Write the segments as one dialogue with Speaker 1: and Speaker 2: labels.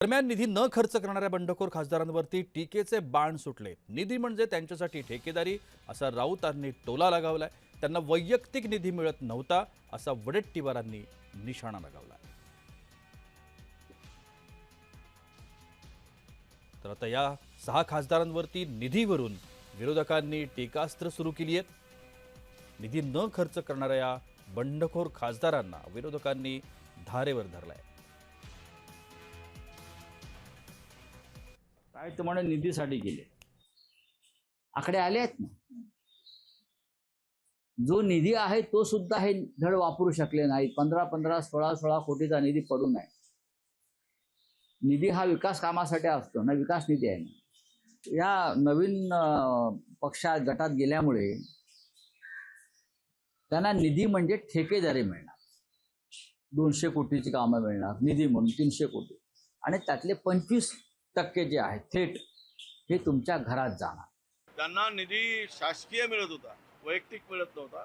Speaker 1: दरम्यान निधी न खर्च करणाऱ्या बंडखोर खासदारांवरती टीकेचे बाण सुटले। निधी म्हणजे त्यांच्यासाठी ठेकेदारी असा राऊतांनी टोला लगावलाय। त्यांना वैयक्तिक निधी मिळत नव्हता असा वडेट्टीवारांनी निशाणा लगावलाय। तर आता या 6 खासदारांवरती निधीवरून विरोधकांनी टीकास्त्र सुरू केली आहे। निधी न खर्च करणाऱ्या या बंडखोर खासदारांना विरोधकांनी धारेवर धरलाय।
Speaker 2: काय तुम्हाला निधीसाठी केले आकडे आले आहेत ना। जो निधी आहे तो सुद्धा हे धड वापरू शकले नाही। 15-15, 16-16 कोटीचा निधी पडून आहे। निधी हा विकास कामासाठी असतो ना, विकास निधी आहे ना। या नवीन पक्षात गटात गेल्यामुळे त्यांना निधी म्हणजे ठेकेदारी मिळणार। 200 कोटीची कामं मिळणार निधी म्हणून, 300 कोटी, आणि त्यातले 25% जे आहे थेट हे तुमच्या घरात जाणार।
Speaker 3: त्यांना निधी शासकीय मिळत होता, वैयक्तिक मिळत नव्हता।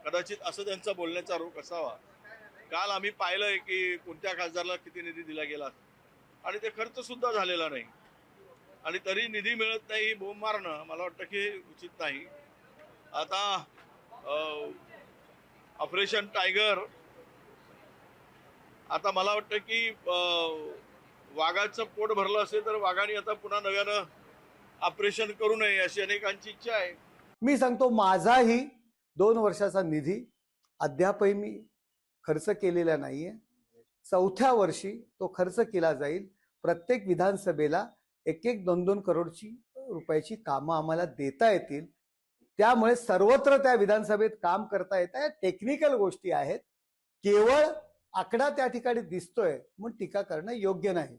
Speaker 3: कदाचित असं त्यांचा बोलण्याचा रोख असावा। काल आम्ही पाहिलंय की कोणत्या खासदाराला किती निधी दिला गेला आणि ते खर्च सुद्धा झालेला नाही, आणि तरी निधी मिळत नाही ही बोंब मारणं मला वाटतं की उचित नाही। आता ऑपरेशन टायगर, आता मला वाटतं की वाघाचं पोट भरलं असेल तर वाघाने आता पुन्हा नव्यानं ऑपरेशन करू नये अशी अनेकांची इच्छा आहे।
Speaker 4: मी सांगतो, माझाही 2 वर्षाचा निधी अद्यापही मी खर्च केलेला नाहीये। 4थ्या वर्षी तो खर्च केला जाईल। प्रत्येक विधानसभेला 1-1, 2-2 करोडची रुपयाची कामं आम्हाला देता येतील। त्यामुळे सर्वत्र त्या विधानसभेत काम करता येतं। टेक्निकल गोष्टी आहेत। केवळ आकडा त्या ठिकाणी दिसतोय म्हणून टीका करणं योग्य नाही।